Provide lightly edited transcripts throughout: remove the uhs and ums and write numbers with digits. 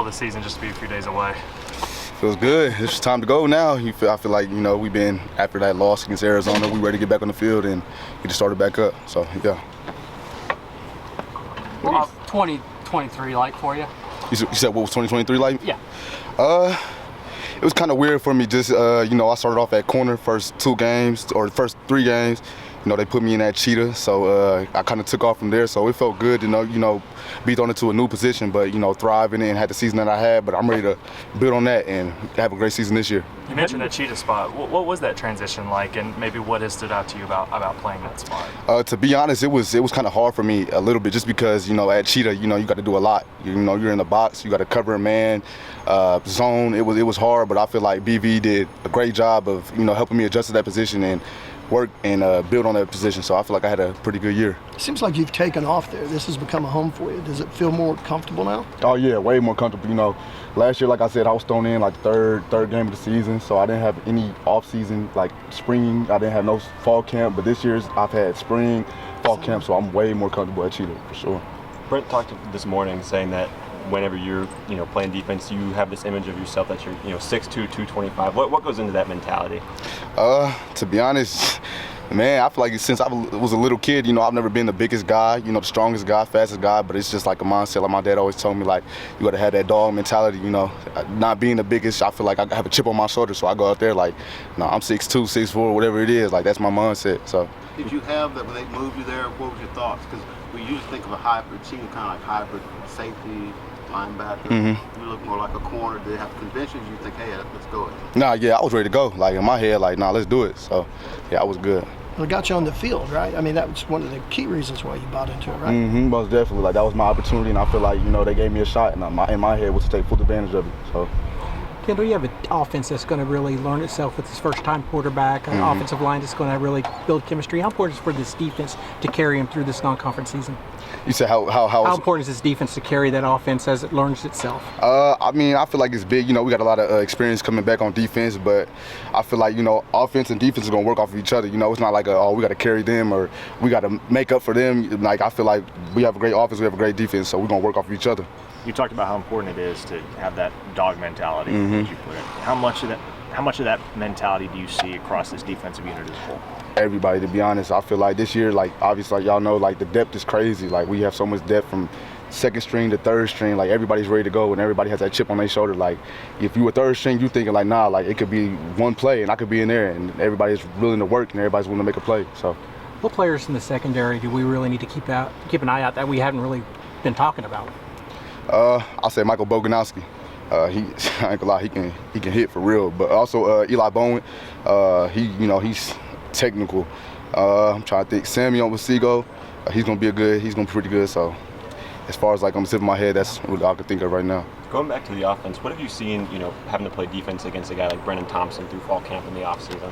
feel the season just to be a few days away? Feels good. It's time to go now. I feel like, we've been, after that loss against Arizona, we ready to get back on the field and get it started back up. So, yeah. What was 2023 like for you? You said what was 2023 like? Yeah. It was kind of weird for me. Just, I started off at corner first 2 games, or the first 3 games. They put me in that cheetah, so I kind of took off from there. So it felt good to be thrown into a new position, but thrive in it and had the season that I had. But I'm ready to build on that and have a great season this year. You mentioned that cheetah spot. What was that transition like, and maybe what has stood out to you about playing that spot? To be honest, it was kind of hard for me a little bit, just because at cheetah, you got to do a lot. You're in the box, you got to cover a man, zone. It was hard, but I feel like BV did a great job of helping me adjust to that position and work and build on that position. So I feel like I had a pretty good year. It seems like you've taken off there. This has become a home for you. Does it feel more comfortable now? Oh yeah, way more comfortable. Last year, like I said, I was thrown in like third game of the season, so I didn't have any off season, like spring. I didn't have no fall camp, but this year's I've had spring, fall camp, so I'm way more comfortable at cheetah for sure. Brent talked this morning saying that whenever you're playing defense, you have this image of yourself that you're 6'2", 225. What goes into that mentality? To be honest, man, I feel like since I was a little kid, I've never been the biggest guy, the strongest guy, fastest guy, but it's just like a mindset. Like my dad always told me, like, you got to have that dog mentality, Not being the biggest, I feel like I have a chip on my shoulder, so I go out there like, no, I'm 6'2", 6'4", whatever it is. Like, that's my mindset, so. Did you have that when they moved you there? What was your thoughts? Because we usually think of a hybrid team, kind of like hybrid safety, linebacker. Mm-hmm. You look more like a corner. Did they have conventions? You think, hey, let's go. Nah, yeah, I was ready to go. Like in my head, like, nah, let's do it. So, yeah, I was good. Well, it got you on the field, right? I mean, that was one of the key reasons why you bought into it, right? Mm-hmm, most definitely. Like, that was my opportunity, and I feel like, they gave me a shot, and in my head was to take full advantage of it. So. Kendel, you have an offense that's going to really learn itself with this first-time quarterback, an offensive line that's going to really build chemistry. How important is it for this defense to carry him through this non-conference season? You said how important is this defense to carry that offense as it learns itself? I mean, I feel like it's big. We got a lot of experience coming back on defense, but I feel like, offense and defense are going to work off of each other. It's not like, we got to carry them or we got to make up for them. Like, I feel like we have a great offense, we have a great defense, so we're going to work off of each other. You talked about how important it is to have that dog mentality, as you put it. How much of that mentality do you see across this defensive unit as a whole? Everybody, to be honest. I feel like this year, like, obviously, like y'all know, like, the depth is crazy. Like, we have so much depth from second string to third string. Like, everybody's ready to go, and everybody has that chip on their shoulder. Like, if you were third string, you thinking like, nah, like, it could be one play and I could be in there, and everybody's willing to work and everybody's willing to make a play. So, what players in the secondary do we really need to keep an eye out that we haven't really been talking about? I'll say Michael Boganowski. I ain't gonna lie, he can hit for real. But also Eli Bowman, he's technical. I'm trying to think. Samuel Wasigo, he's gonna be pretty good. So as far as like on the tip of my head, that's what I can think of right now. Going back to the offense, what have you seen, having to play defense against a guy like Brennan Thompson through fall camp in the offseason?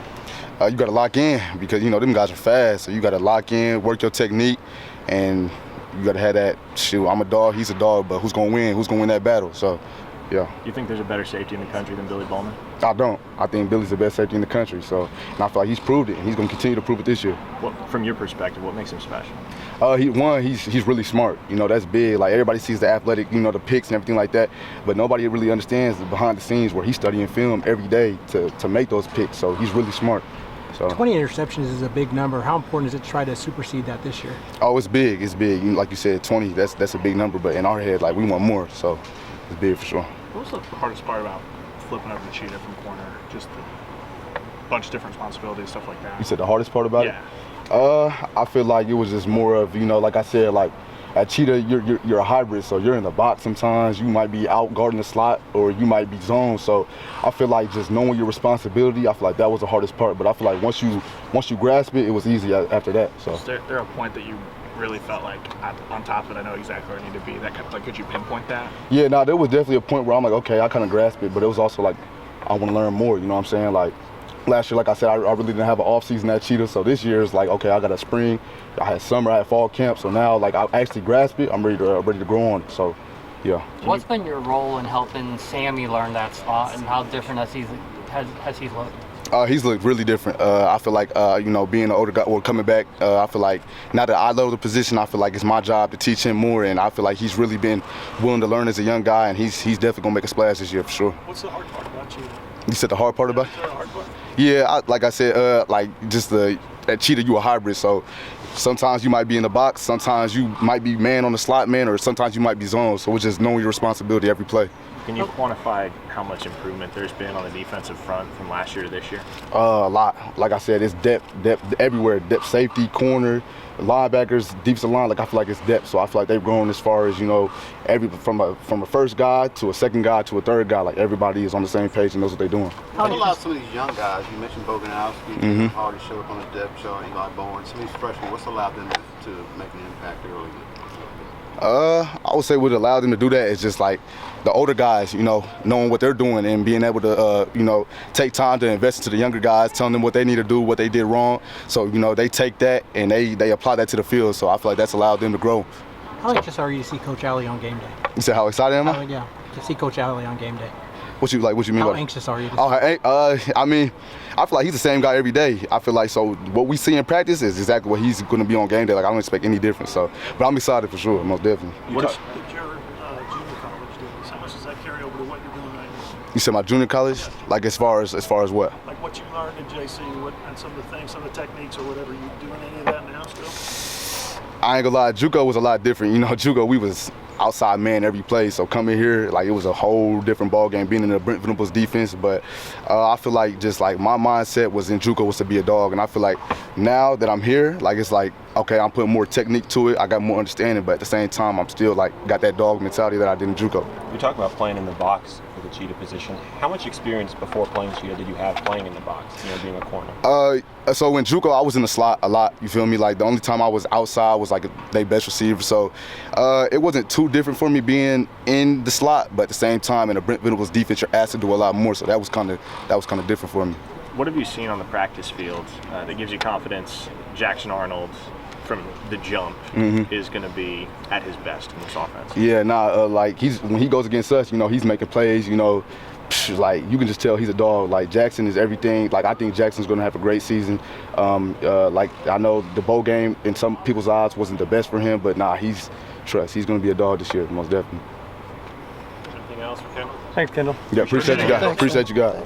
You got to lock in because, them guys are fast. So you got to lock in, work your technique, and you got to have that, shoot, I'm a dog, he's a dog, but who's going to win? Who's going to win that battle? So, yeah. You think there's a better safety in the country than Billy Bowman? I don't. I think Billy's the best safety in the country. So, and I feel like he's proved it, and he's going to continue to prove it this year. Well, from your perspective, what makes him special? He's really smart. That's big. Like, everybody sees the athletic, the picks and everything like that, but nobody really understands the behind the scenes where he's studying film every day to make those picks. So he's really smart. So 20 interceptions is a big number. How important is it to try to supersede that this year? Oh, it's big. It's big. Like you said, 20. That's a big number. But in our head, like, we want more. So it's big for sure. What was the hardest part about flipping over the cheetah from corner? Just a bunch of different responsibilities, stuff like that. You said the hardest part about it? Yeah. I feel like it was just more of, like I said, like, at cheetah, you're a hybrid, so you're in the box sometimes. You might be out guarding the slot, or you might be zoned. So I feel like just knowing your responsibility, I feel like that was the hardest part. But I feel like once you grasp it, it was easy after that. So. Is there a point that you really felt like on top of it, I know exactly where I need to be? Could you pinpoint that? Yeah, no, there was definitely a point where I'm like, okay, I kind of grasped it, but it was also like, I want to learn more. You know what I'm saying? Like, last year, like I said, I really didn't have an off season at cheetah. So this year is like, okay, I got a spring, I had summer, I had fall camp. So now, like, I actually grasp it. I'm ready to grow on it. So, yeah. What's been your role in helping Sammy learn that spot, and how different has he looked? He's looked really different. I feel like, being an older guy, or coming back, I feel like now that I love the position, I feel like it's my job to teach him more, and I feel like he's really been willing to learn as a young guy, and he's definitely going to make a splash this year for sure. What's the hard part about you? You said the hard part about it? Is there a hard part? Yeah, like I said, at cheetah, you a hybrid, so sometimes you might be in the box, sometimes you might be man on the slot man, or sometimes you might be zone, so it's just knowing your responsibility every play. Can you quantify how much improvement there's been on the defensive front from last year to this year? A lot. Like I said, it's depth everywhere. Depth, safety, corner, linebackers, defensive line. Like I feel like it's depth. So I feel like they've grown as far as from a first guy to a second guy to a third guy. Like everybody is on the same page and knows what they're doing. What allows some of these young guys? You mentioned Bowman, already showed up on the depth chart. Eli Bowman. Some of these freshmen. What's allowed them to make an impact early? I would say what allowed them to do that is just like the older guys, knowing what they're doing and being able to, take time to invest into the younger guys, telling them what they need to do, what they did wrong. So, they take that and they apply that to the field. So I feel like that's allowed them to grow. How anxious are you to see Coach Alley on game day? You said how excited am I? Yeah, to see Coach Alley on game day. What you mean? How anxious are you to see? I mean, I feel like he's the same guy every day. I feel like so what we see in practice is exactly what he's going to be on game day. Like I don't expect any difference. So, but I'm excited for sure, most definitely. What did your junior college do? How much does that carry over to what you're doing right now? You said my junior college? Like as far as what? Like what you learned in JC, and some of the things, some of the techniques or whatever. You doing any of that now still? I ain't gonna lie, JUCO was a lot different. JUCO, we was outside man every play. So coming here, like it was a whole different ball game being in the Brent Venables defense. But I feel like just like my mindset was in JUCO was to be a dog, and I feel like now that I'm here, like it's like okay, I'm putting more technique to it. I got more understanding, but at the same time, I'm still like got that dog mentality that I did in JUCO. We talk about playing in the box for the cheetah position. How much experience before playing cheetah did you have playing in the box? Being a corner. So in JUCO, I was in the slot a lot. You feel me? Like the only time I was outside was like their best receiver. So it wasn't too different for me being in the slot, but at the same time, in a Brent Venables defense, you're asked to do a lot more. So that was kind of different for me. What have you seen on the practice field that gives you confidence Jackson Arnold from the jump is going to be at his best in this offense? Yeah, like when he goes against us, he's making plays, like you can just tell he's a dog. Like Jackson is everything. Like I think Jackson's going to have a great season. Like I know the bowl game in some people's eyes wasn't the best for him, but he's going to be a dog this year, most definitely. Anything else for Kendel? Thanks, Kendel. Yeah, appreciate you guys.